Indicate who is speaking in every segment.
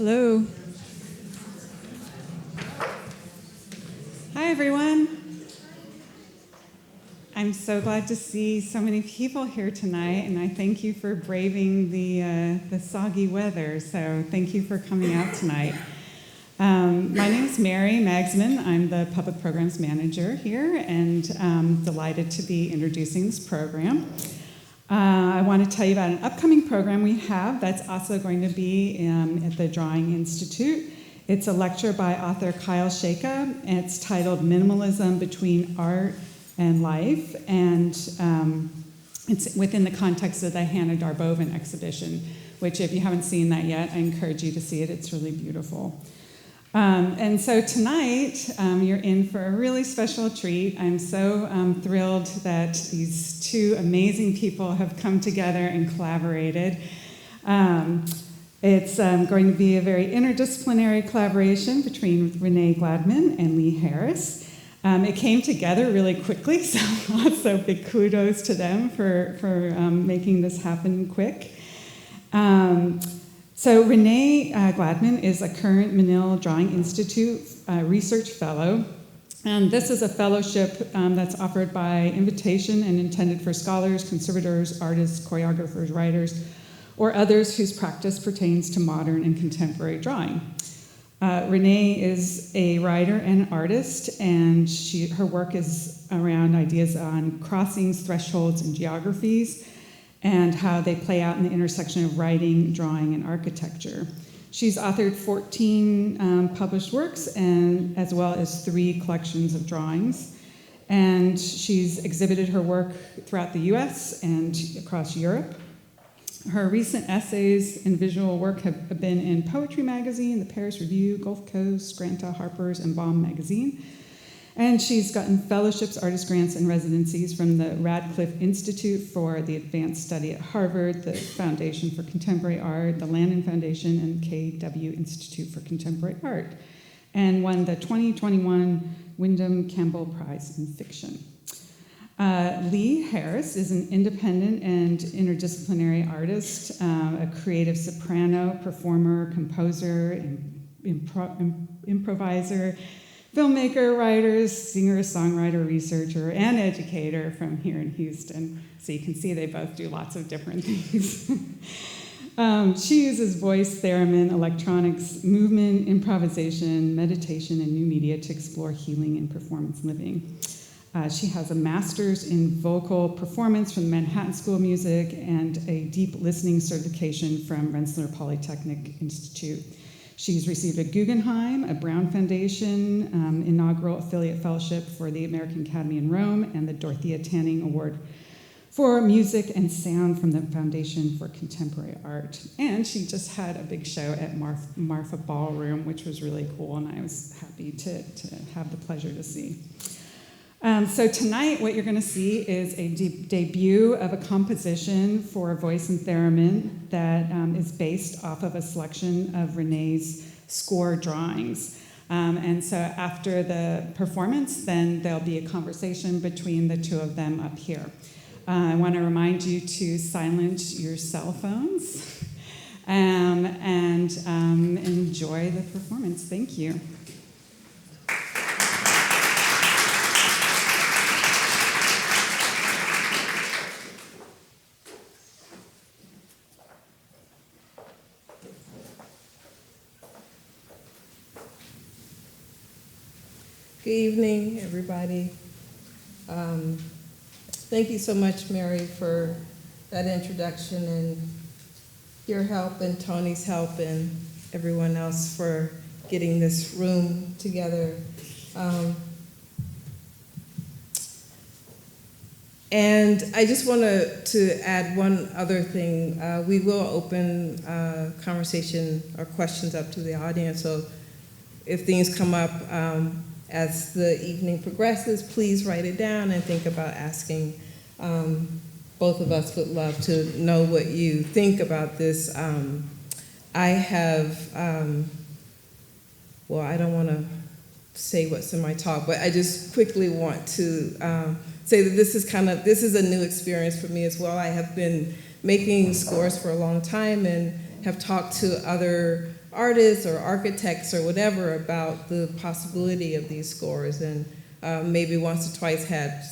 Speaker 1: Hello. Hi, everyone. I'm so glad to see so many people here tonight, and I thank you for braving the soggy weather. So thank you for coming out tonight. My name is Mary Magsman. I'm the Public Programs Manager here, and I'm delighted to be introducing this program. I want to tell you about an upcoming program we have that's also going to be at the Drawing Institute. It's a lecture by author Kyle Shaka, and it's titled Minimalism Between Art and Life, and it's within the context of the Hannah Darboven exhibition, which if you haven't seen that yet, I encourage you to see it. It's really beautiful. And so tonight, you're in for a really special treat. I'm so thrilled that these two amazing people have come together and collaborated. It's going to be a very interdisciplinary collaboration between Renee Gladman and Lee Harris. It came together really quickly, so big kudos to them for making this happen quick. So Renee Gladman is a current Menil Drawing Institute research fellow, and this is a fellowship that's offered by invitation and intended for scholars, conservators, artists, choreographers, writers, or others whose practice pertains to modern and contemporary drawing. Renee is a writer and artist, and her work is around ideas on crossings, thresholds, and geographies, and how they play out in the intersection of writing, drawing, and architecture. She's authored 14 published works, and as well as 3 collections of drawings. And she's exhibited her work throughout the US and across Europe. Her recent essays and visual work have been in Poetry Magazine, the Paris Review, Gulf Coast, Granta, Harper's, and Bomb Magazine. And she's gotten fellowships, artist grants, and residencies from the Radcliffe Institute for the Advanced Study at Harvard, the Foundation for Contemporary Art, the Lannan Foundation, and KW Institute for Contemporary Art, and won the 2021 Windham-Campbell Prize in Fiction. Lee Harris is an independent and interdisciplinary artist, a creative soprano, performer, composer, improviser, filmmaker, writer, singer, songwriter, researcher, and educator from here in Houston. So you can see they both do lots of different things. She uses voice, theremin, electronics, movement, improvisation, meditation, and new media to explore healing and performance living. She has a master's in vocal performance from the Manhattan School of Music and a deep listening certification from Rensselaer Polytechnic Institute. She's received a Guggenheim, a Brown Foundation inaugural affiliate fellowship for the American Academy in Rome, and the Dorothea Tanning Award for Music and Sound from the Foundation for Contemporary Art. And she just had a big show at Marfa Ballroom, which was really cool, and I was happy to have the pleasure to see. So tonight, what you're going to see is a debut of a composition for voice and theremin that is based off of a selection of Renee's score drawings. And so after the performance, then there'll be a conversation between the two of them up here. I want to remind you to silence your cell phones and enjoy the performance. Thank you.
Speaker 2: Good evening, everybody. Thank you so much, Mary, for that introduction, and your help and Tony's help and everyone else for getting this room together. And I just want to add one other thing. We will open conversation or questions up to the audience, so if things come up, as the evening progresses, please write it down and think about asking. Both of us would love to know what you think about this. I have, well, I don't want to say what's in my talk, but I just quickly want to say that this is a new experience for me as well. I have been making scores for a long time and have talked to other artists or architects or whatever about the possibility of these scores, and maybe once or twice had,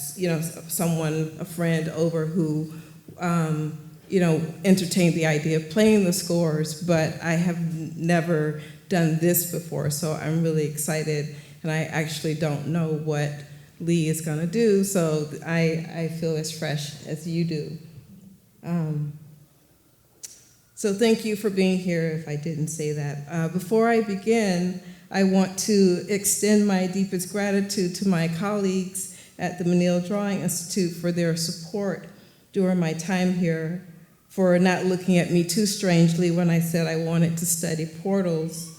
Speaker 2: someone, a friend over who, entertained the idea of playing the scores, but I have never done this before, so I'm really excited, and I actually don't know what Lee is gonna do, so I feel as fresh as you do. So thank you for being here, if I didn't say that. Before I begin, I want to extend my deepest gratitude to my colleagues at the Menil Drawing Institute for their support during my time here, for not looking at me too strangely when I said I wanted to study portals,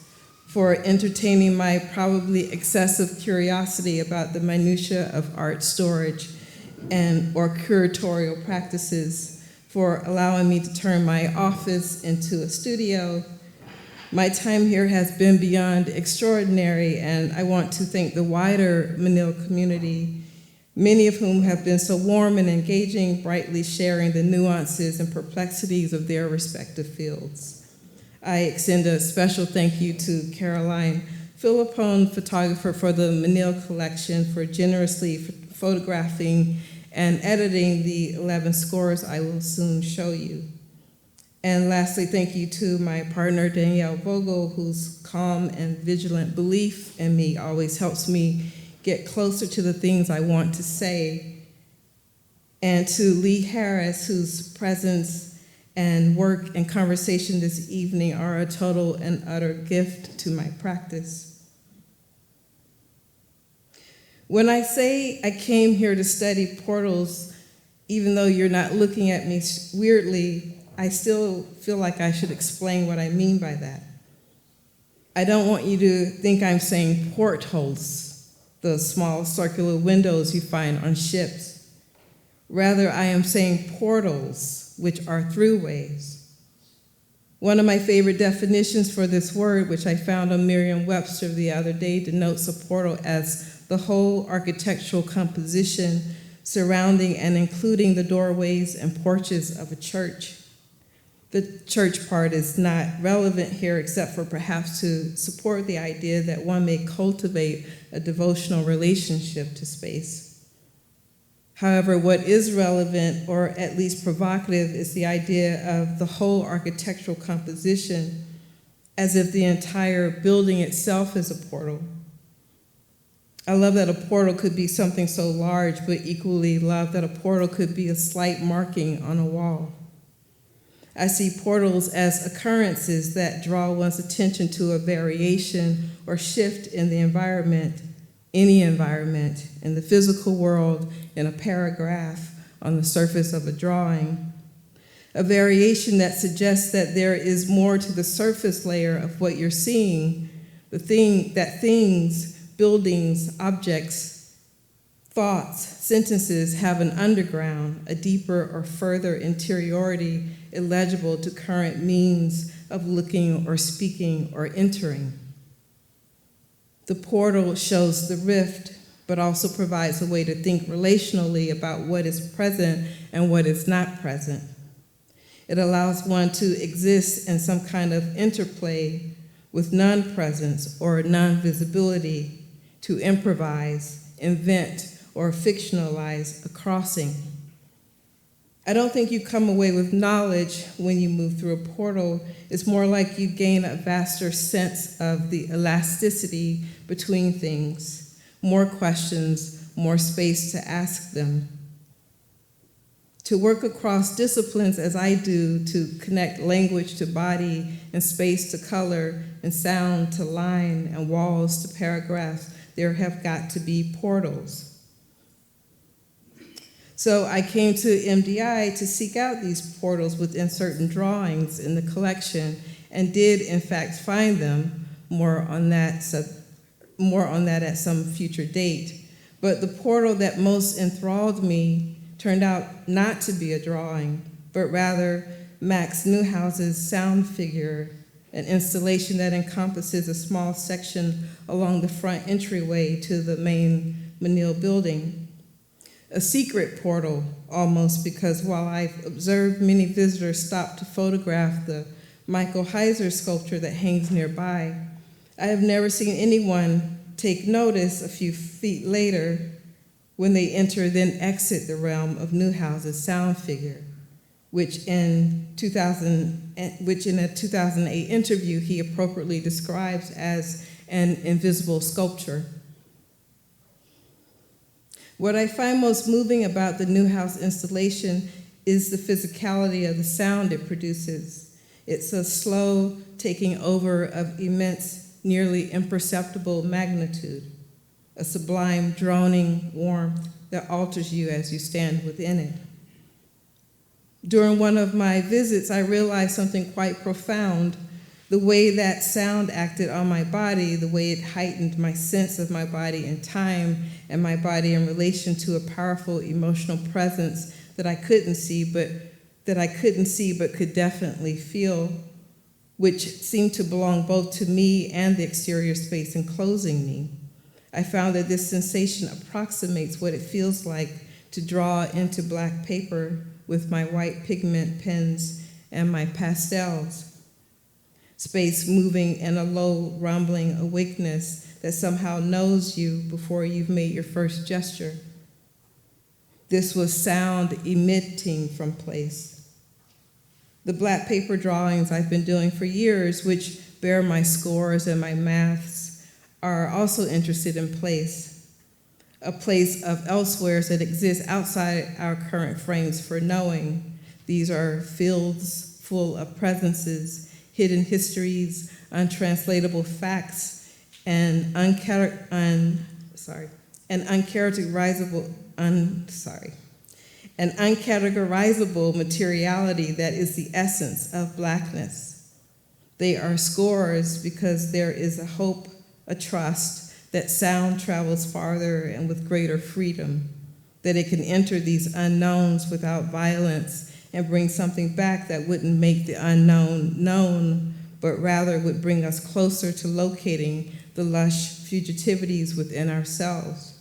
Speaker 2: for entertaining my probably excessive curiosity about the minutiae of art storage or curatorial practices, for allowing me to turn my office into a studio. My time here has been beyond extraordinary, and I want to thank the wider Menil community, many of whom have been so warm and engaging, brightly sharing the nuances and perplexities of their respective fields. I extend a special thank you to Caroline Philippone, photographer for the Menil collection, for generously photographing and editing the 11 scores I will soon show you. And lastly, thank you to my partner, Danielle Vogel, whose calm and vigilant belief in me always helps me get closer to the things I want to say. And to Lee Harris, whose presence and work and conversation this evening are a total and utter gift to my practice. When I say I came here to study portals, even though you're not looking at me weirdly, I still feel like I should explain what I mean by that. I don't want you to think I'm saying portholes, the small circular windows you find on ships. Rather, I am saying portals, which are throughways. One of my favorite definitions for this word, which I found on Merriam-Webster the other day, denotes a portal as the whole architectural composition surrounding and including the doorways and porches of a church. The church part is not relevant here except for perhaps to support the idea that one may cultivate a devotional relationship to space. However, what is relevant, or at least provocative, is the idea of the whole architectural composition as if the entire building itself is a portal. I love that a portal could be something so large, but equally love that a portal could be a slight marking on a wall. I see portals as occurrences that draw one's attention to a variation or shift in the environment, any environment, in the physical world, in a paragraph, on the surface of a drawing. A variation that suggests that there is more to the surface layer of what you're seeing, that things, buildings, objects, thoughts, sentences have an underground, a deeper or further interiority illegible to current means of looking or speaking or entering. The portal shows the rift, but also provides a way to think relationally about what is present and what is not present. It allows one to exist in some kind of interplay with non-presence or non-visibility, to improvise, invent, or fictionalize a crossing. I don't think you come away with knowledge when you move through a portal. It's more like you gain a vaster sense of the elasticity between things, more questions, more space to ask them. To work across disciplines as I do, to connect language to body and space to color and sound to line and walls to paragraphs, there have got to be portals. So I came to MDI to seek out these portals within certain drawings in the collection, and did in fact find them. More on that at some future date. But the portal that most enthralled me turned out not to be a drawing, but rather Max Newhouse's sound figure, an installation that encompasses a small section along the front entryway to the main Menil building. A secret portal, almost, because while I've observed many visitors stop to photograph the Michael Heiser's sculpture that hangs nearby. I have never seen anyone take notice a few feet later when they enter, then exit the realm of Newhouse's sound figure, which in a 2008 interview he appropriately describes as an invisible sculpture. What I find most moving about the Newhouse installation is the physicality of the sound it produces. It's a slow taking over of immense, nearly imperceptible magnitude, a sublime droning warmth that alters you as you stand within it. During one of my visits, I realized something quite profound. The way that sound acted on my body, the way it heightened my sense of my body in time and my body in relation to a powerful emotional presence that I couldn't see but could definitely feel, which seemed to belong both to me and the exterior space enclosing me. I found that this sensation approximates what it feels like to draw into black paper with my white pigment pens and my pastels. Space moving in a low, rumbling awakeness that somehow knows you before you've made your first gesture. This was sound emitting from place. The black paper drawings I've been doing for years, which bear my scores and my maths, are also interested in place, a place of elsewheres that exists outside our current frames for knowing. These are fields full of presences, hidden histories, untranslatable facts, and uncategorizable materiality that is the essence of blackness. They are scores because there is a hope, a trust that sound travels farther and with greater freedom, that it can enter these unknowns without violence and bring something back that wouldn't make the unknown known, but rather would bring us closer to locating the lush fugitivities within ourselves.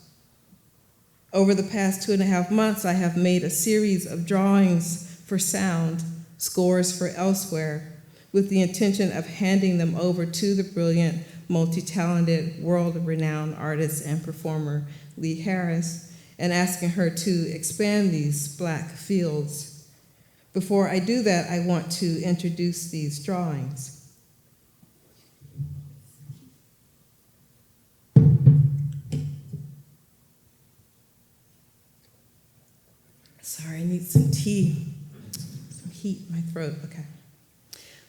Speaker 2: Over the past 2.5 months, I have made a series of drawings for sound, scores for elsewhere, with the intention of handing them over to the brilliant, multi-talented, world-renowned artist and performer Lee Harris, and asking her to expand these black fields. Before I do that, I want to introduce these drawings. Sorry, I need some tea, some heat in my throat, okay.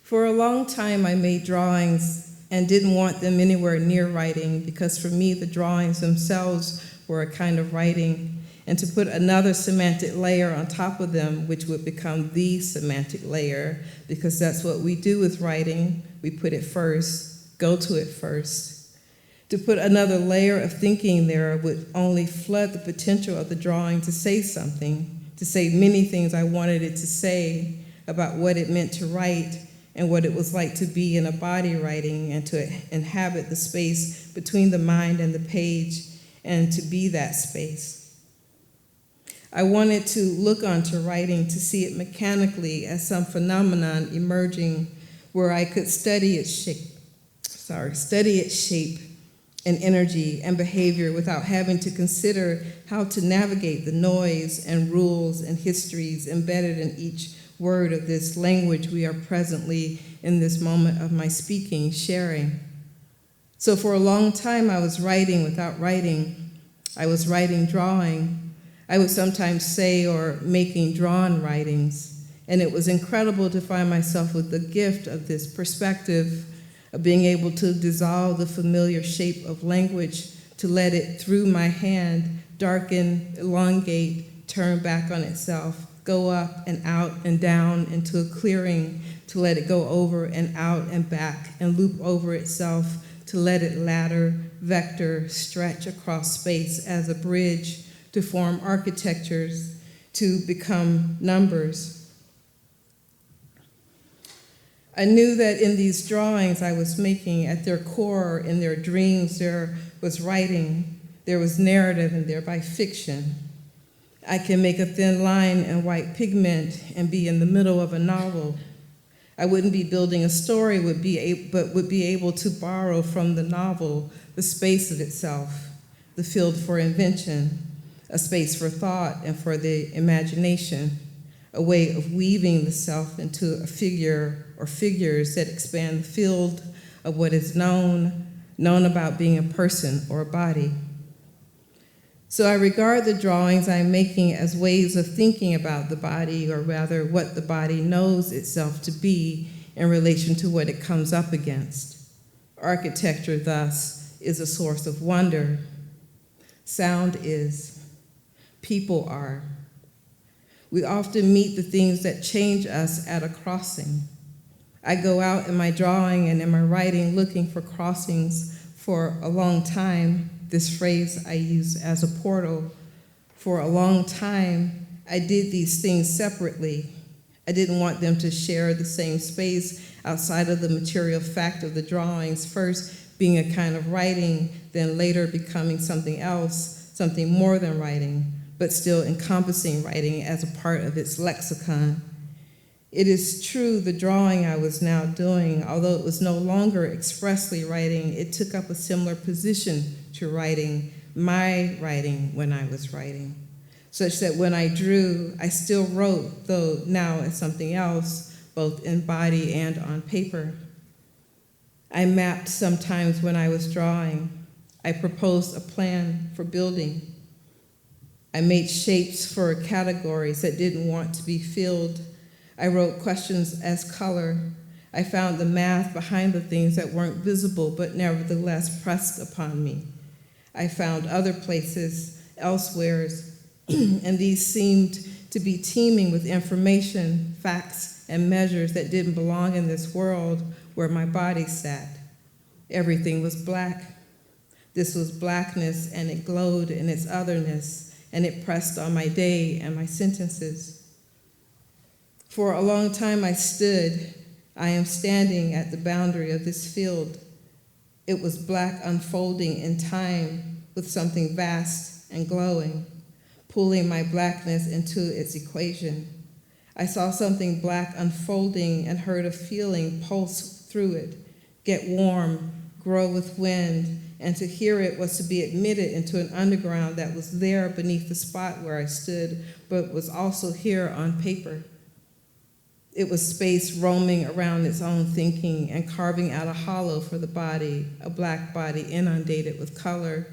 Speaker 2: For a long time, I made drawings and didn't want them anywhere near writing because for me, the drawings themselves were a kind of writing, and to put another semantic layer on top of them, which would become the semantic layer, because that's what we do with writing. We put it first, go to it first. To put another layer of thinking there would only flood the potential of the drawing to say something, to say many things I wanted it to say about what it meant to write and what it was like to be in a body writing and to inhabit the space between the mind and the page and to be that space. I wanted to look onto writing to see it mechanically as some phenomenon emerging where I could study its shape and energy and behavior without having to consider how to navigate the noise and rules and histories embedded in each word of this language we are presently, in this moment of my speaking, sharing. So for a long time, I was writing without writing. I was writing, drawing. I would sometimes say or making drawn writings. And it was incredible to find myself with the gift of this perspective of being able to dissolve the familiar shape of language, to let it through my hand darken, elongate, turn back on itself, go up and out and down into a clearing, to let it go over and out and back and loop over itself, to let it ladder, vector, stretch across space as a bridge, to form architectures, to become numbers. I knew that in these drawings I was making, at their core, in their dreams, there was writing, there was narrative, and thereby fiction. I can make a thin line in white pigment and be in the middle of a novel. I wouldn't be building a story, but would be able to borrow from the novel the space of itself, the field for invention, a space for thought and for the imagination, a way of weaving the self into a figure or figures that expand the field of what is known about being a person or a body. So I regard the drawings I'm making as ways of thinking about the body, or rather what the body knows itself to be in relation to what it comes up against. Architecture, thus, is a source of wonder. Sound is. People are. We often meet the things that change us at a crossing. I go out in my drawing and in my writing looking for crossings for a long time. This phrase I use as a portal. For a long time, I did these things separately. I didn't want them to share the same space outside of the material fact of the drawings, first being a kind of writing, then later becoming something else, something more than writing, but still encompassing writing as a part of its lexicon. It is true, the drawing I was now doing, although it was no longer expressly writing, it took up a similar position to writing, my writing when I was writing, such that when I drew, I still wrote, though now as something else, both in body and on paper. I mapped sometimes when I was drawing. I proposed a plan for building. I made shapes for categories that didn't want to be filled. I wrote questions as color. I found the math behind the things that weren't visible but nevertheless pressed upon me. I found other places, elsewheres, and these seemed to be teeming with information, facts, and measures that didn't belong in this world where my body sat. Everything was black. This was blackness, and it glowed in its otherness, and it pressed on my day and my sentences. For a long time I stood. I am standing at the boundary of this field. It was black unfolding in time with something vast and glowing, pulling my blackness into its equation. I saw something black unfolding and heard a feeling pulse through it, get warm, grow with wind, and to hear it was to be admitted into an underground that was there beneath the spot where I stood, but was also here on paper. It was space roaming around its own thinking and carving out a hollow for the body, a black body inundated with color.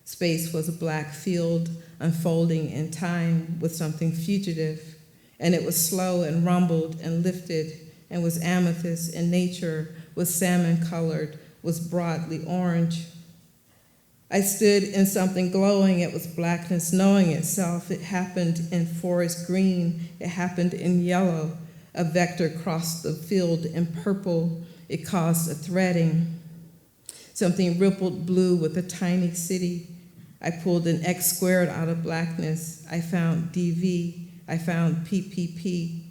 Speaker 2: Space was a black field unfolding in time with something fugitive, and it was slow and rumbled and lifted and was amethyst in nature, was salmon-colored, was broadly orange. I stood in something glowing. It was blackness knowing itself. It happened in forest green. It happened in yellow. A vector crossed the field in purple. It caused a threading. Something rippled blue with a tiny city. I pulled an X squared out of blackness. I found DV. I found PPP.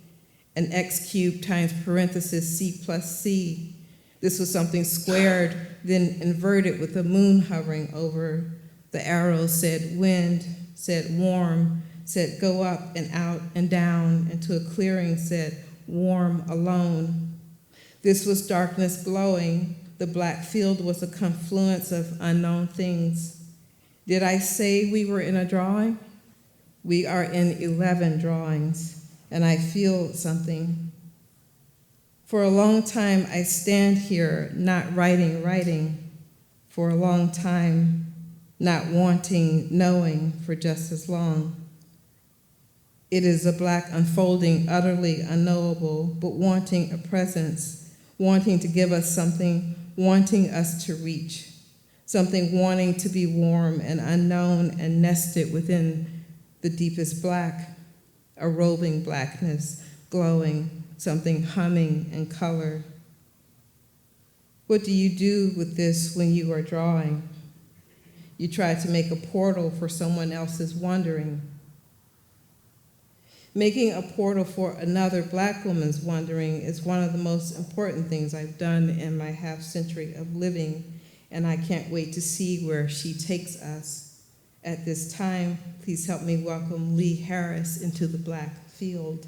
Speaker 2: An X cubed times parenthesis C plus C. This was something squared, then inverted with the moon hovering over. The arrows said wind, said warm, said go up and out and down into a clearing, said warm alone. This was darkness glowing. The black field was a confluence of unknown things. Did I say we were in a drawing? We are in 11 drawings, and I feel something. For a long time, I stand here not writing. For a long time, not wanting, knowing for just as long. It is a black unfolding, utterly unknowable, but wanting a presence, wanting to give us something, wanting us to reach, something wanting to be warm and unknown and nested within the deepest black, a roving blackness, glowing, something humming in color. What do you do with this when you are drawing? You try to make a portal for someone else's wondering. Making a portal for another Black woman's wondering is one of the most important things I've done in my half-century of living, and I can't wait to see where she takes us. At this time, please help me welcome Lee Harris into the Black field.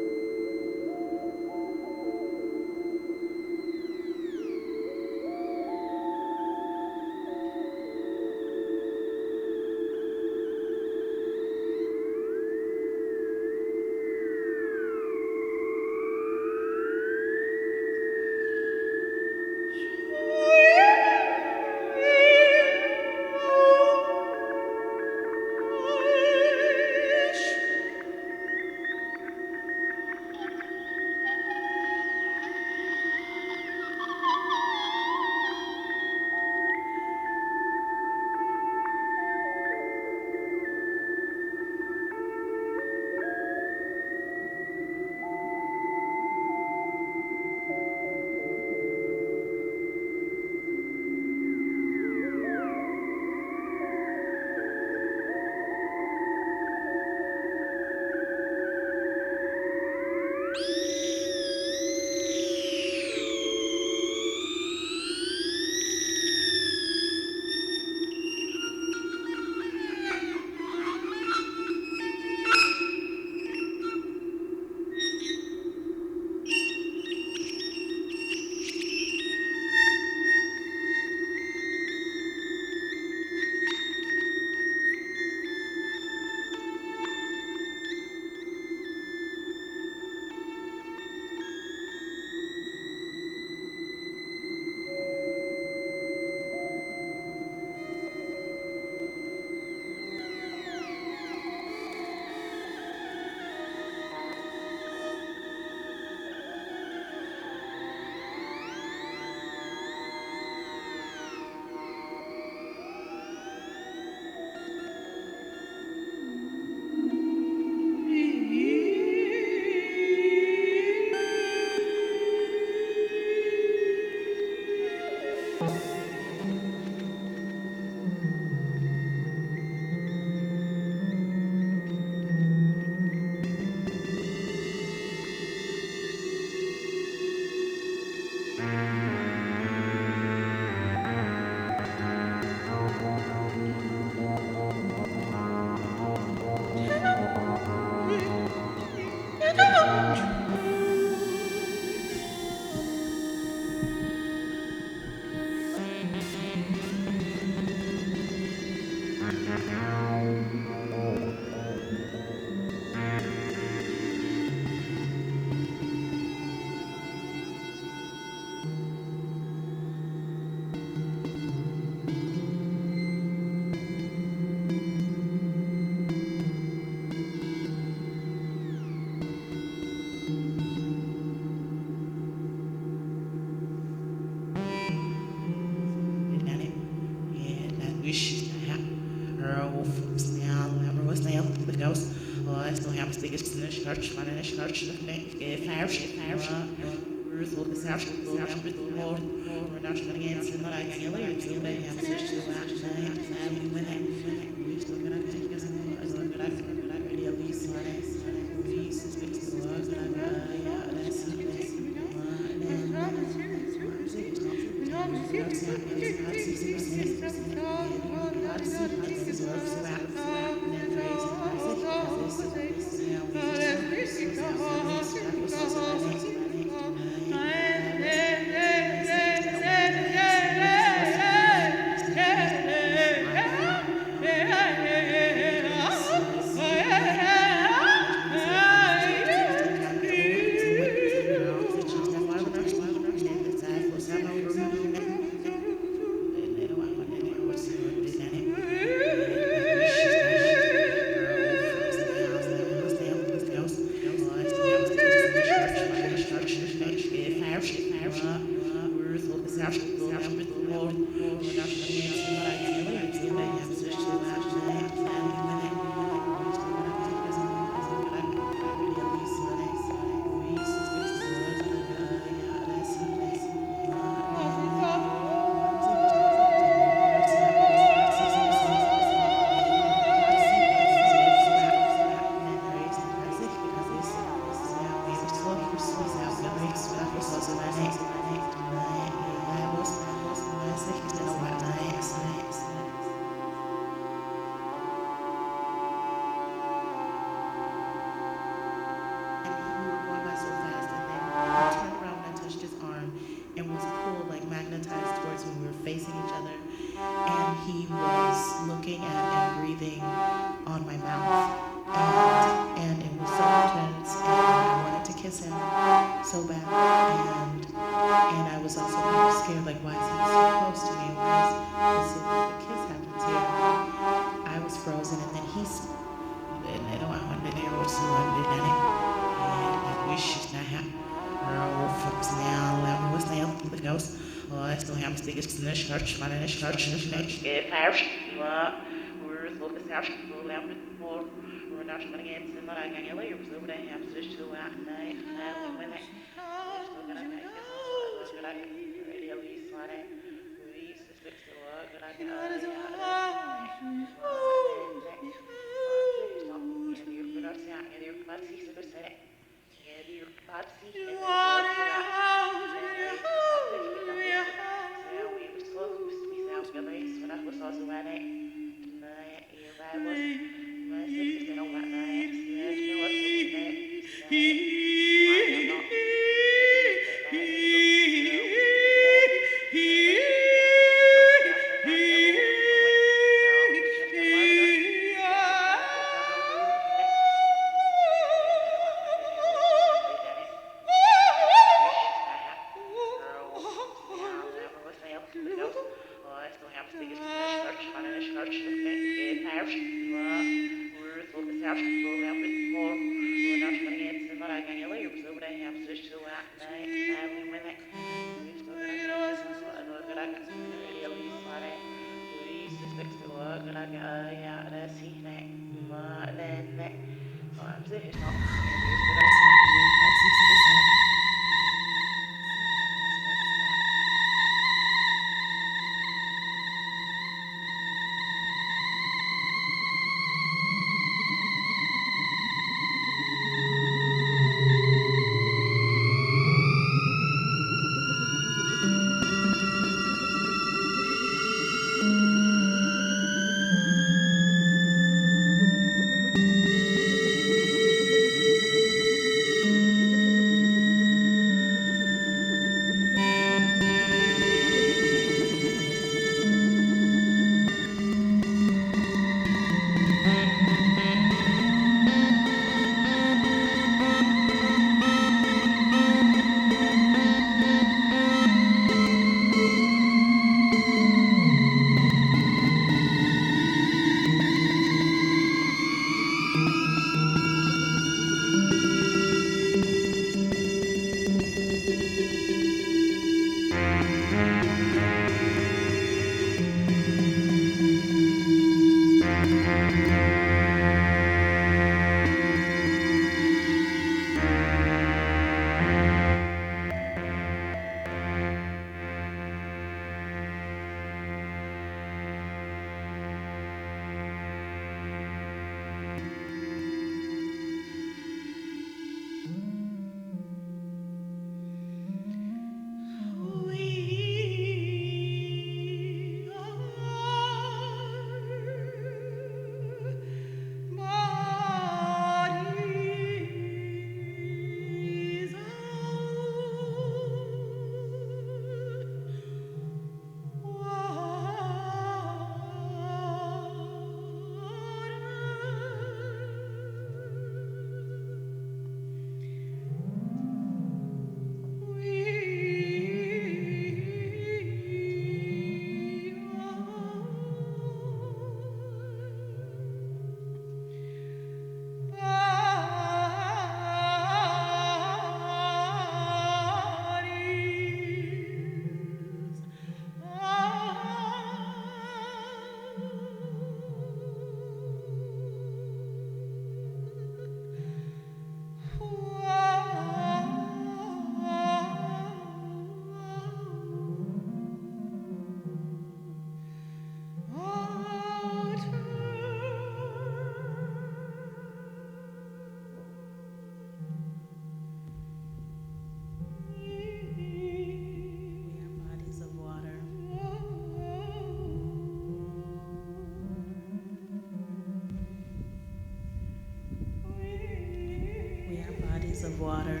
Speaker 3: bodies of water.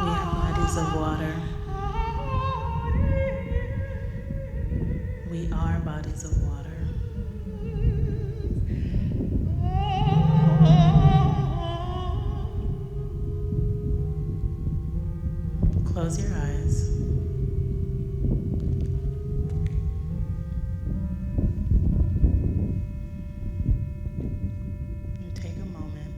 Speaker 3: We are bodies of water. We are bodies of water. Close your eyes. And take a moment.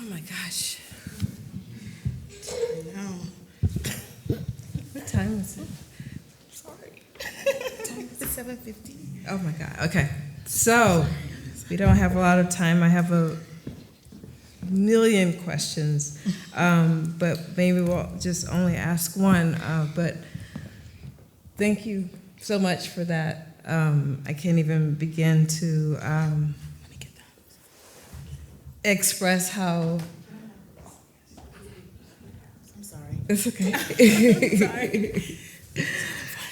Speaker 2: Oh my gosh.
Speaker 3: I know.
Speaker 2: What time is it?
Speaker 3: Sorry. It's 7:50.
Speaker 2: Oh my God. Okay. So we don't have a lot of time. I have a million questions, but maybe we'll just only ask one. But thank you so much for that. I can't even begin to express how.
Speaker 3: I'm sorry.
Speaker 2: It's okay.
Speaker 3: Sorry.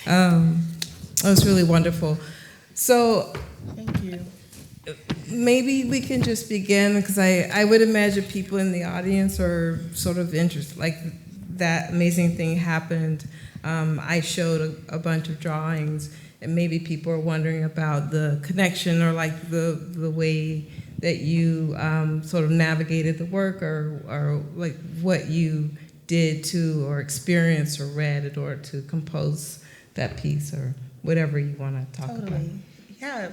Speaker 2: It was really wonderful. So
Speaker 3: Thank you.
Speaker 2: maybe we can just begin, because I would imagine people in the audience are sort of interested, like that amazing thing happened. I showed a bunch of drawings, and maybe people are wondering about the connection, or like the way that you sort of navigated the work, or like what you did to, or experienced, or read in order to compose that piece, or whatever you want to talk about.
Speaker 3: Totally. Yeah.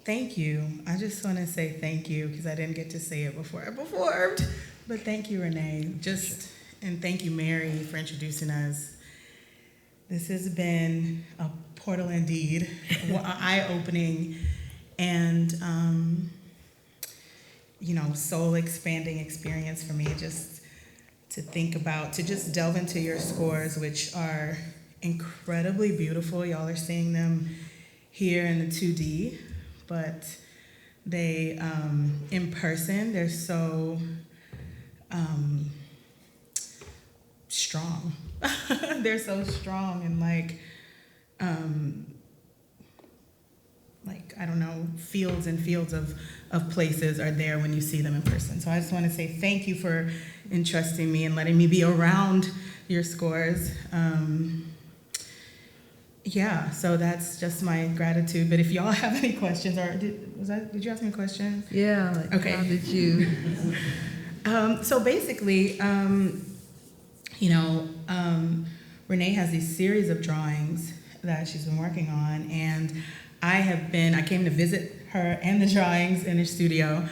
Speaker 3: Thank you. I just want to say thank you, because I didn't get to say it before I performed. But thank you, Renee. And thank you, Mary, for introducing us. This has been a portal indeed, eye-opening, and soul-expanding experience for me. Just to think about, to just delve into your scores, which are incredibly beautiful. Y'all are seeing them here in the 2D, but they, in person, they're so strong. They're so strong, and I don't know, fields and fields of places are there when you see them in person. So I just want to say thank you for entrusting me and letting me be around your scores. Yeah, so that's just my gratitude. But if y'all have any questions, or did you ask me a question?
Speaker 2: Yeah. Like,
Speaker 3: okay.
Speaker 2: How did you?
Speaker 3: So basically, Renee has these series of drawings that she's been working on, and I came to visit her and the drawings in her studio,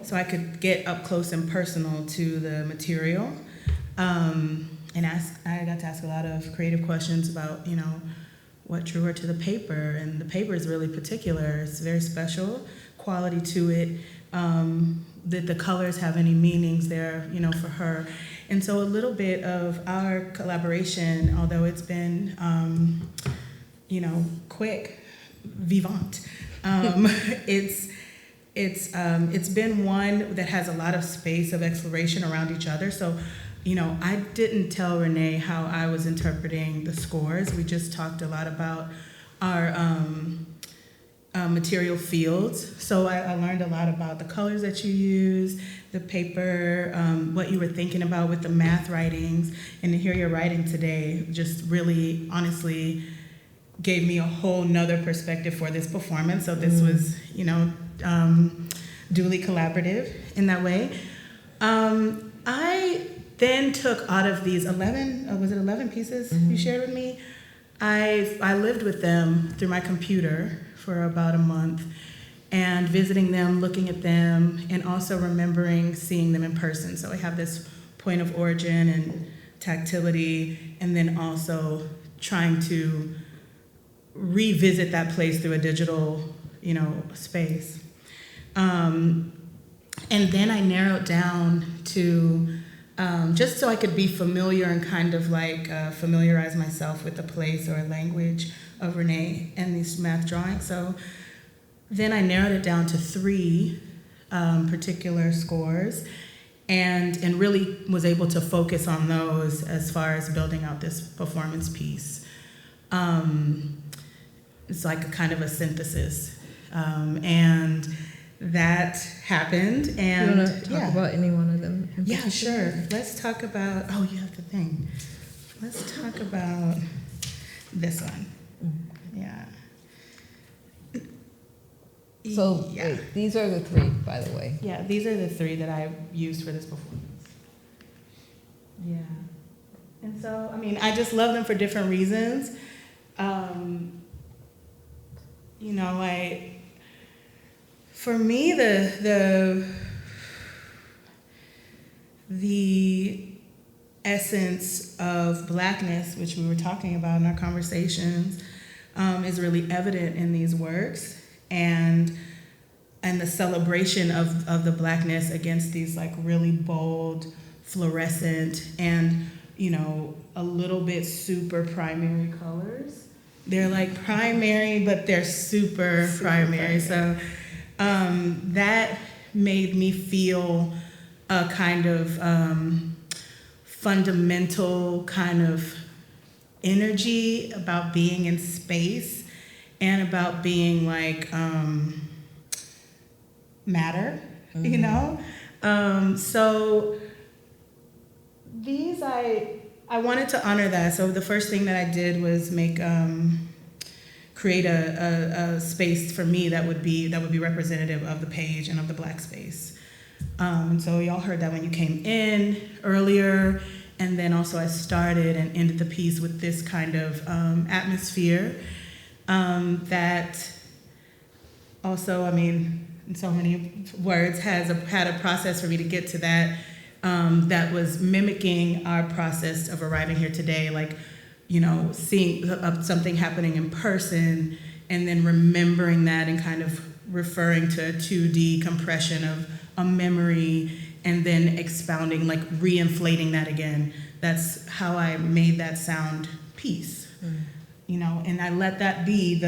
Speaker 3: so I could get up close and personal to the material, and I got to ask a lot of creative questions about, what drew her to the paper, and the paper is really particular. It's very special quality to it. That the colors have any meanings there, for her. And so a little bit of our collaboration, although it's been, quick, vivant, it's been one that has a lot of space of exploration around each other. So, I didn't tell Renee how I was interpreting the scores. We just talked a lot about our material fields. So I learned a lot about the colors that you use, the paper, what you were thinking about with the math writings. And to hear your writing today just really, honestly, gave me a whole nother perspective for this performance. So this was, duly collaborative in that way. I then took out of these 11 pieces you shared with me? I lived with them through my computer for about a month, and visiting them, looking at them, and also remembering seeing them in person. So I have this point of origin and tactility, and then also trying to revisit that place through a digital, space. And then I narrowed down to just so I could be familiar and kind of familiarize myself with the place or language of Renee and these math drawings. So then I narrowed it down to 3 particular scores, and really was able to focus on those as far as building out this performance piece. It's like a kind of a synthesis. And that happened. And
Speaker 2: you want to talk about any one of them?
Speaker 3: Yeah, sure. Let's talk about, you have the thing. Let's talk about this one. Yeah.
Speaker 2: So wait, these are the 3, by the way.
Speaker 3: Yeah, these are the 3 that I used for this performance. Yeah. And so, I just love them for different reasons. For me, the essence of Blackness, which we were talking about in our conversations, is really evident in these works, and the celebration of the Blackness against these like really bold, fluorescent, and a little bit super primary colors. They're like primary, but they're super primary. So that made me feel a kind of fundamental kind of energy about being in space and about being like matter, so these I wanted to honor that. So the first thing that I did was create a space for me that would be representative of the page and of the Black space. So y'all heard that when you came in earlier, and then also I started and ended the piece with this kind of atmosphere that also, in so many words, had a process for me to get to that. That was mimicking our process of arriving here today, like, seeing something happening in person and then remembering that and kind of referring to a 2D compression of a memory and then expounding, like re-inflating that again. That's how I made that sound piece, and I let that be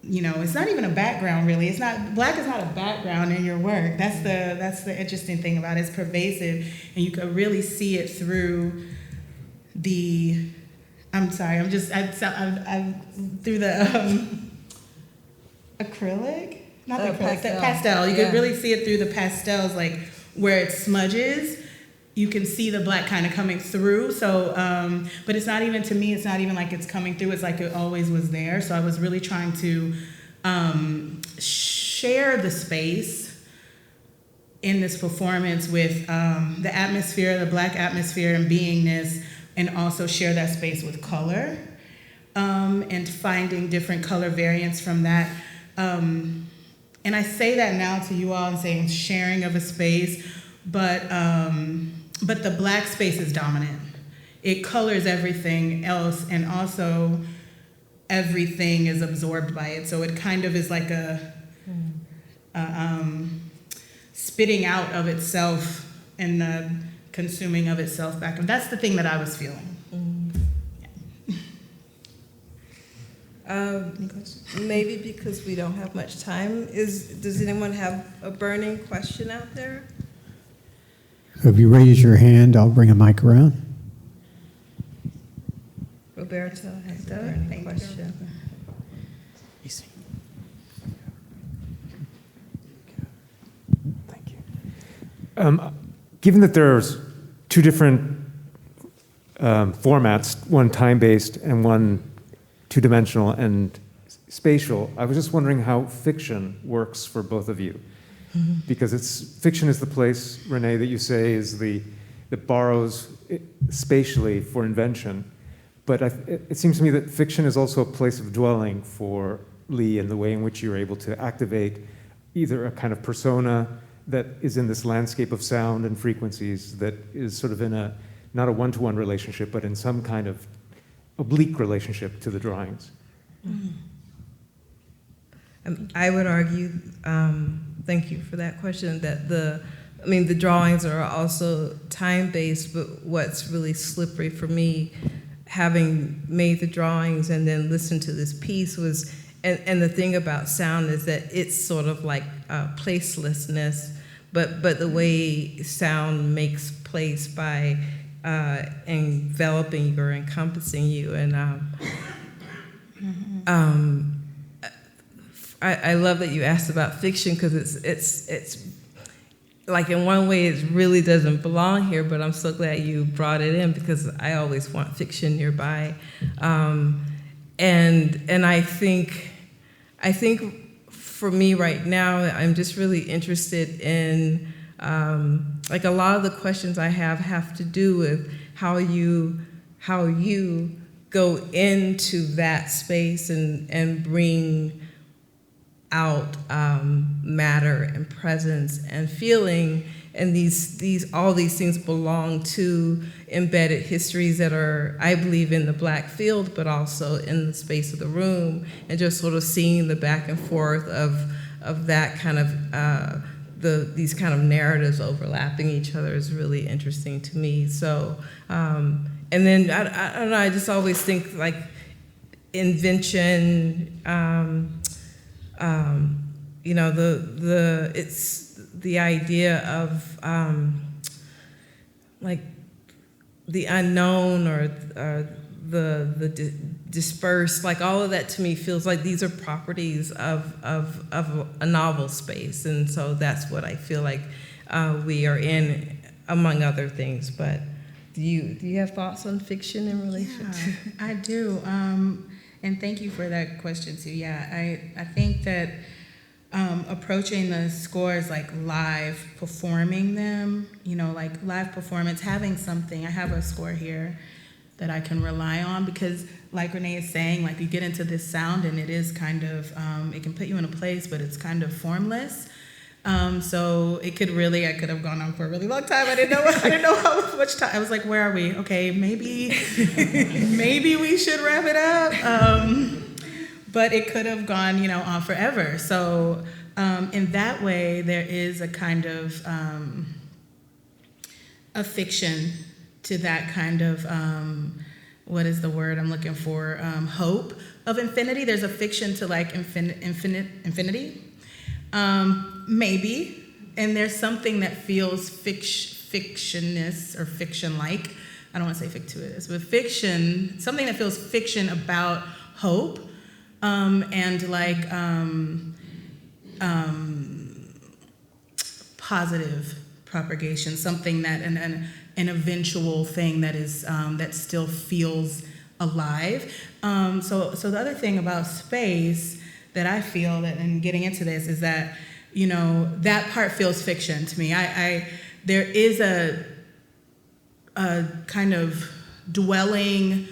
Speaker 3: it's not even a background really. It's not, Black is not a background in your work. That's the interesting thing about it. It's pervasive, and you can really see it through the, through the acrylic? Not the acrylic, the pastel. You can really see it through the pastels, like where it smudges. You can see the Black kind of coming through. So, but it's not even, to me, it's not even like it's coming through. It's like it always was there. So I was really trying to share the space in this performance with the atmosphere, the Black atmosphere and beingness, and also share that space with color and finding different color variants from that. And I say that now to you all and saying sharing of a space, but the Black space is dominant. It colors everything else, and also everything is absorbed by it. So it kind of is like a spitting out of itself and the consuming of itself back. And that's the thing that I was feeling.
Speaker 2: Maybe because we don't have much time, does anyone have a burning question out there?
Speaker 4: So if you raise your hand, I'll bring a mic around.
Speaker 2: Roberto has a burning question.
Speaker 5: Thank you. Given that there's two different formats, one time-based and one two-dimensional and spatial, I was just wondering how fiction works for both of you. Because fiction is the place, Renee, that you say is that borrows spatially for invention. But it seems to me that fiction is also a place of dwelling for Lee in the way in which you're able to activate either a kind of persona that is in this landscape of sound and frequencies that is sort of in not a one-to-one relationship, but in some kind of oblique relationship to the drawings.
Speaker 2: I would argue, thank you for that question, that the drawings are also time-based, but what's really slippery for me, having made the drawings and then listened to this piece was, and the thing about sound is that it's sort of like placelessness, but the way sound makes place by enveloping you or encompassing you. And I love that you asked about fiction, because it's like, in one way it really doesn't belong here, but I'm so glad you brought it in, because I always want fiction nearby. And I think for me right now, I'm just really interested in, like, a lot of the questions I have to do with how you go into that space and bring out matter and presence and feeling, and all these things belong to embedded histories that are, I believe, in the Black field, but also in the space of the room, and just sort of seeing the back and forth of that kind of these kind of narratives overlapping each other is really interesting to me. So, and then I don't know, I just always think like invention. You know, it's the idea of like the unknown or the dispersed, like all of that to me feels like these are properties of a novel space, and so that's what I feel like we are in, among other things. But do you have thoughts on fiction in relation to?
Speaker 3: I do. And thank you for that question too. Yeah, I think that approaching the scores like live, performing them, you know, like live performance, having something. I have a score here that I can rely on because, like Renee is saying, like you get into this sound and it is kind of, it can put you in a place, but it's kind of formless. So it could really, I could have gone on for a really long time. I didn't know how much time. I was like, where are we? Okay, maybe we should wrap it up. But it could have gone, you know, on forever. So in that way, there is a kind of a fiction to that kind of, what is the word I'm looking for? Hope of infinity. There's a fiction to like infinity. Maybe, and there's something that feels fictionist or fiction-like. I don't want to say fictitious, but fiction, something that feels fiction about hope, and like positive propagation, something that an eventual thing that is that still feels alive. So the other thing about space that I feel that, and getting into this, is that, you know, that part feels fiction to me. There is a kind of dwelling,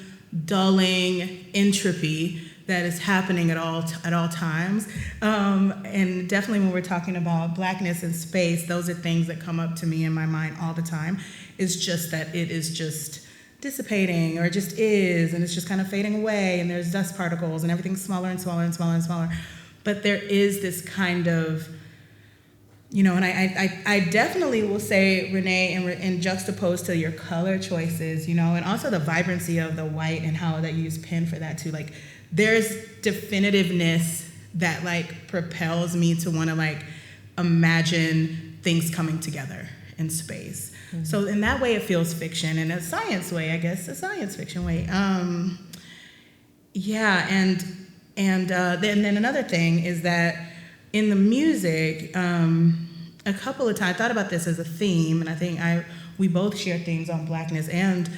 Speaker 3: dulling entropy that is happening at all times. And definitely when we're talking about Blackness and space, those are things that come up to me in my mind all the time. It's just that it is just dissipating, or it just is, and it's just kind of fading away, and there's dust particles, and everything's smaller and smaller and smaller and smaller. But there is this kind of, you know, and I definitely will say, Renee, and juxtaposed to your color choices, you know, and also the vibrancy of the white and how that you use pen for that too. Like, there's definitiveness that like propels me to want to like imagine things coming together in space. Mm-hmm. So in that way, it feels fiction. In a science way, I guess, a science fiction way. Yeah, and then another thing is that in the music, a couple of times, I thought about this as a theme, and I think we both share themes on Blackness and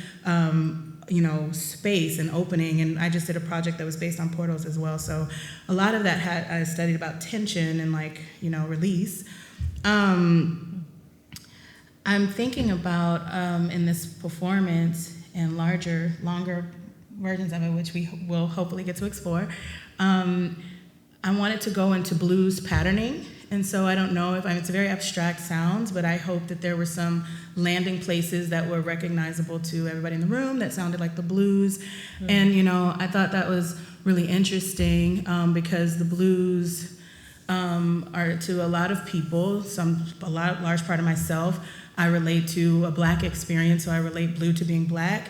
Speaker 3: you know, space and opening, and I just did a project that was based on portals as well. So a lot of that I studied about tension and like, you know, release. I'm thinking about in this performance and longer versions of it, which we will hopefully get to explore. I wanted to go into blues patterning. And so I don't know if it's a very abstract sounds, but I hope that there were some landing places that were recognizable to everybody in the room that sounded like the blues. Mm-hmm. And, you know, I thought that was really interesting because the blues are, to a lot of people, large part of myself, I relate to a Black experience, so I relate blue to being Black.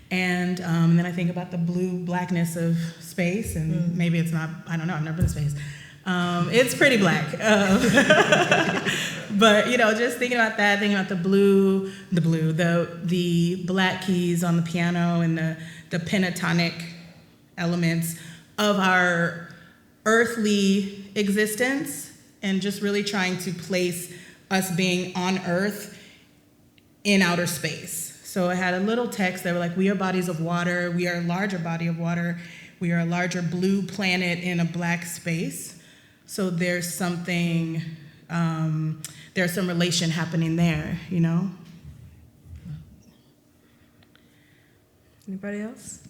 Speaker 3: And then I think about the blue Blackness of space, and maybe it's not, I don't know, I've never been to space. It's pretty Black. But, you know, just thinking about that, thinking about the Black keys on the piano and the pentatonic elements of our earthly existence, and just really trying to place us being on Earth in outer space. So I had a little text that were like, we are bodies of water, we are a larger body of water, we are a larger blue planet in a Black space. So there's something, there's some relation happening there, you know?
Speaker 2: Anybody else?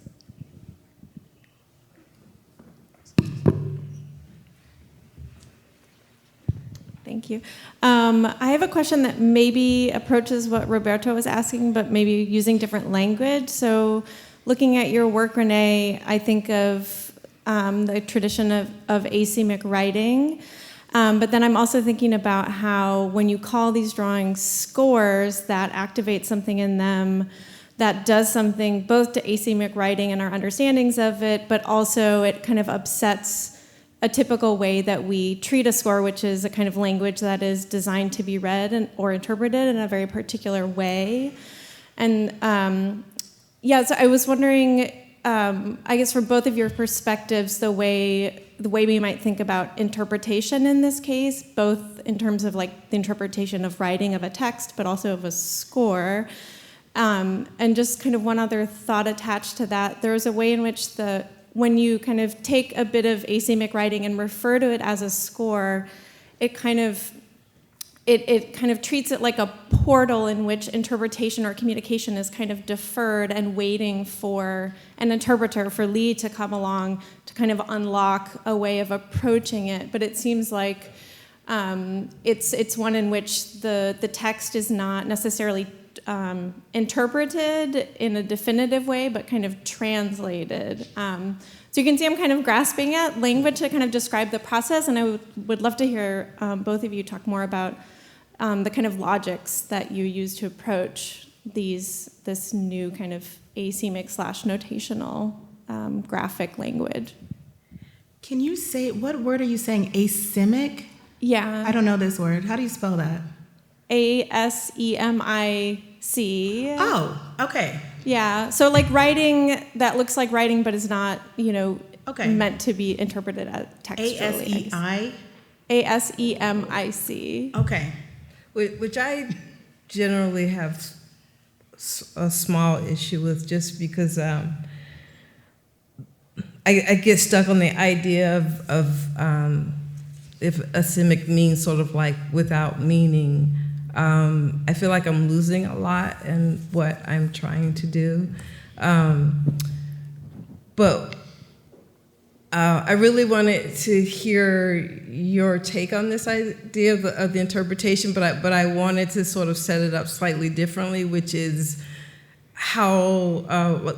Speaker 6: Thank you. I have a question that maybe approaches what Roberto was asking, but maybe using different language. So looking at your work, Renee, I think of the tradition of asemic writing. But then I'm also thinking about how when you call these drawings scores, that activates something in them that does something both to asemic writing and our understandings of it, but also it kind of upsets a typical way that we treat a score, which is a kind of language that is designed to be read or interpreted in a very particular way. And so I was wondering, I guess for both of your perspectives, the way we might think about interpretation in this case, both in terms of like the interpretation of writing of a text, but also of a score. And just kind of one other thought attached to that, there's a way in which when you kind of take a bit of asemic writing and refer to it as a score, it kind of treats it like a portal in which interpretation or communication is kind of deferred and waiting for an interpreter, for Lee to come along to kind of unlock a way of approaching it. But it seems like it's one in which the text is not necessarily interpreted in a definitive way, but kind of translated. So you can see I'm kind of grasping at language to kind of describe the process, and I would love to hear both of you talk more about the kind of logics that you use to approach this new kind of asemic / notational graphic language.
Speaker 3: Can you say, what word are you saying, asemic?
Speaker 6: Yeah.
Speaker 3: I don't know this word. How do you spell that?
Speaker 6: ASEMIC.
Speaker 3: Oh, okay.
Speaker 6: Yeah, so like writing that looks like writing, but is not,
Speaker 3: Okay.
Speaker 6: meant to be interpreted as textually.
Speaker 3: ASEI?
Speaker 6: ASEMIC.
Speaker 3: Okay.
Speaker 2: Which I generally have a small issue with, just because I get stuck on the idea of if asemic means sort of like without meaning. I feel like I'm losing a lot in what I'm trying to do. But I really wanted to hear your take on this idea of the interpretation, but I wanted to sort of set it up slightly differently, which is how,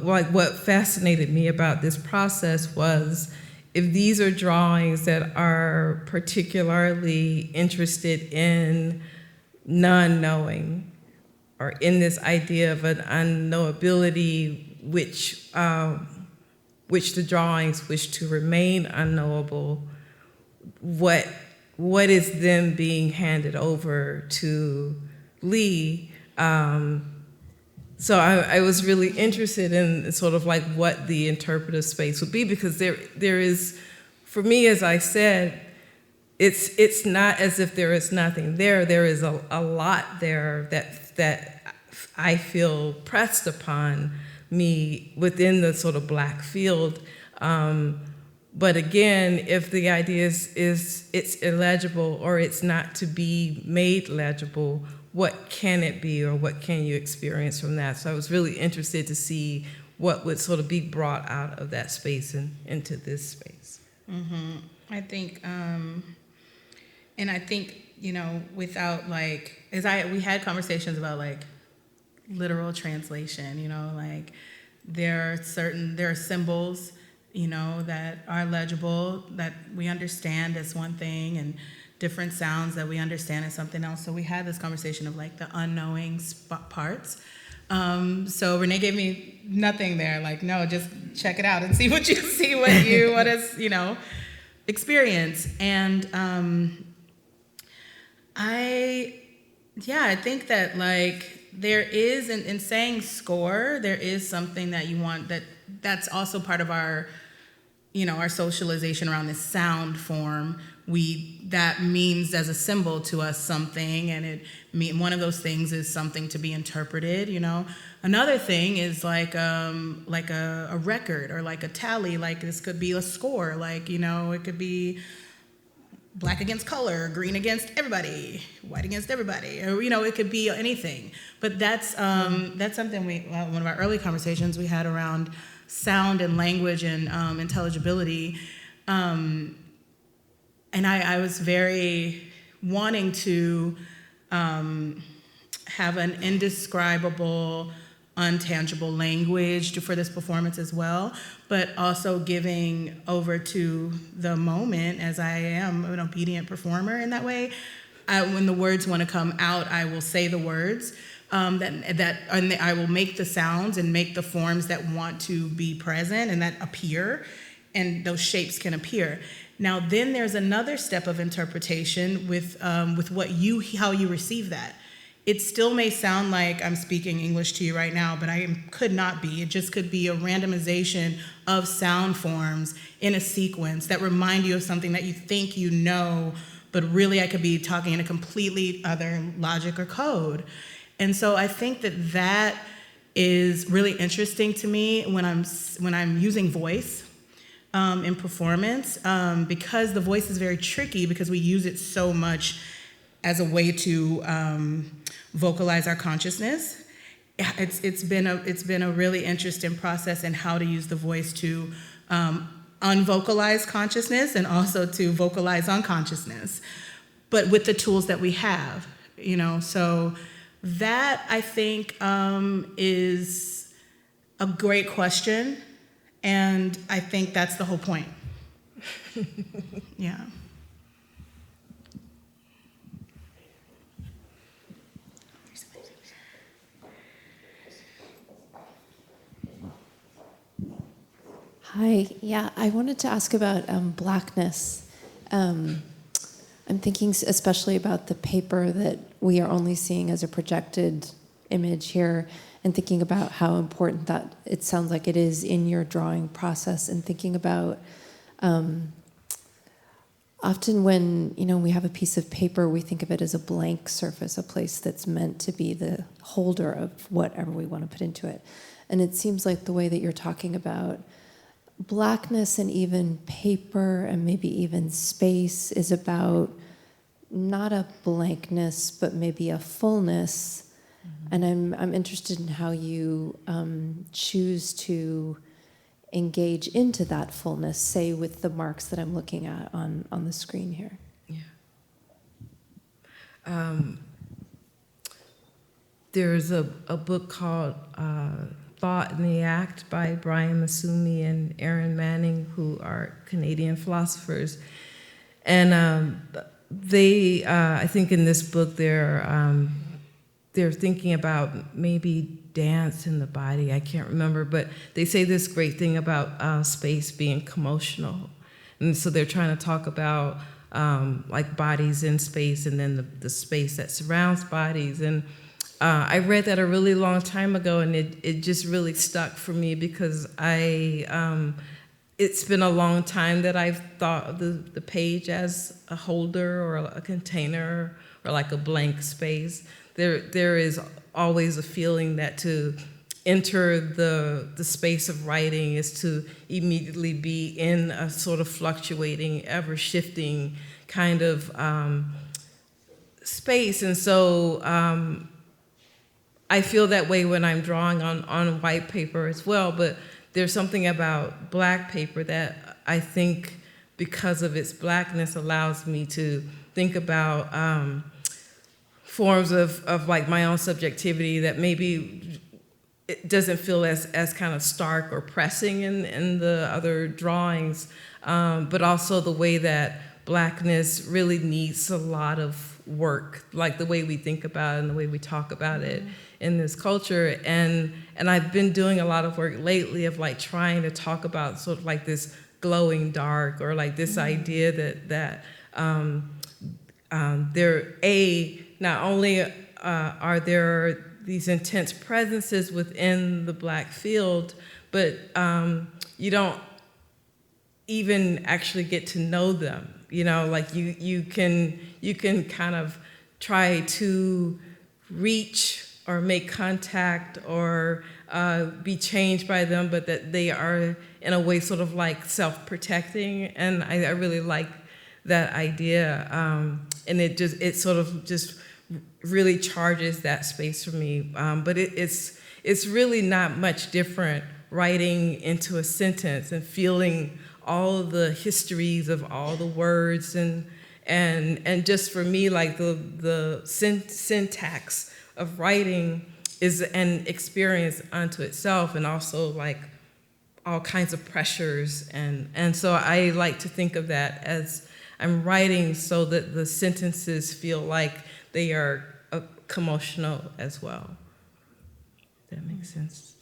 Speaker 2: what fascinated me about this process was, if these are drawings that are particularly interested in non-knowing, or in this idea of an unknowability which the drawings wish to remain unknowable, what is then being handed over to Lee? So I was really interested in sort of like what the interpretive space would be, because there is, for me, as I said, it's not as if there is nothing there. There is a lot there that I feel pressed upon me within the sort of black field. But again, if the idea is it's illegible or it's not to be made legible, what can it be, or what can you experience from that? So I was really interested to see what would sort of be brought out of that space and into this space.
Speaker 3: Mm-hmm. I think, and I think, without like, we had conversations about like literal translation, like there are symbols, that are legible, that we understand as one thing, and different sounds that we understand as something else. So we had this conversation of like the unknowing parts. So Renee gave me nothing there, like, no, just check it out and see what you want to, experience. And I think that like there is, in saying score, there is something that you want, that's also part of our, our socialization around this sound form. That means as a symbol to us something, and one of those things is something to be interpreted, Another thing is like a record, or like a tally, like this could be a score, like, it could be black against color, green against everybody, white against everybody, or it could be anything. But that's something one of our early conversations we had around sound and language and intelligibility. And I was very wanting to have an indescribable, untangible language for this performance as well, but also giving over to the moment, as I am an obedient performer in that way. When the words want to come out, I will say the words, and I will make the sounds and make the forms that want to be present and that appear, and those shapes can appear. Now, then there's another step of interpretation with how you receive that. It still may sound like I'm speaking English to you right now, but could not be. It just could be a randomization of sound forms in a sequence that remind you of something that you think you know, but really I could be talking in a completely other logic or code. And so I think that is really interesting to me when I'm using voice in performance, because the voice is very tricky because we use it so much as a way to vocalize our consciousness. It's been a really interesting process in how to use the voice to unvocalize consciousness and also to vocalize unconsciousness, but with the tools that we have, So that I think is a great question, and I think that's the whole point. Yeah.
Speaker 7: Hi, yeah, I wanted to ask about blackness. I'm thinking especially about the paper that we are only seeing as a projected image here, and thinking about how important that it sounds like it is in your drawing process, and thinking about often when we have a piece of paper, we think of it as a blank surface, a place that's meant to be the holder of whatever we want to put into it. And it seems like the way that you're talking about blackness and even paper and maybe even space is about not a blankness, but maybe a fullness. Mm-hmm. And I'm interested in how you choose to engage into that fullness, say with the marks that I'm looking at on the screen here.
Speaker 8: Yeah. There's a book called Thought in the Act by Brian Masumi and Aaron Manning, who are Canadian philosophers. And they, I think in this book, they're thinking about maybe dance in the body. I can't remember, but they say this great thing about space being commotional. And so they're trying to talk about like bodies in space and then the space that surrounds bodies. And I read that a really long time ago, and it just really stuck for me because it's been a long time that I've thought of the page as a holder or a container or like a blank space. There is always a feeling that to enter the space of writing is to immediately be in a sort of fluctuating, ever-shifting kind of space. And so I feel that way when I'm drawing on white paper as well, but there's something about black paper that I think, because of its blackness, allows me to think about forms of like my own subjectivity that maybe it doesn't feel as kind of stark or pressing in the other drawings, but also the way that blackness really needs a lot of work, like the way we think about it and the way we talk about it in this culture. And I've been doing a lot of work lately of like trying to talk about sort of like this glowing dark, or like this idea that not only are there these intense presences within the black field, but you don't even actually get to know them. Like you can kind of try to reach or make contact or be changed by them, but that they are in a way sort of like self-protecting. And I really like that idea. And it sort of just really charges that space for me. But it's really not much different writing into a sentence and feeling all of the histories of all the words and And just for me, like the syntax of writing is an experience unto itself, and also like all kinds of pressures. And so I like to think of that as I'm writing so that the sentences feel like they are commotional as well. That makes sense.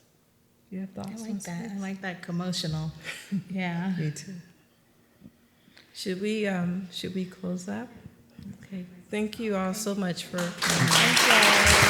Speaker 8: You have thoughts?
Speaker 3: I like that. I like that commotional. Yeah.
Speaker 8: Me too. Should we close up? Okay. Thank you all so much for coming.
Speaker 3: Thank you.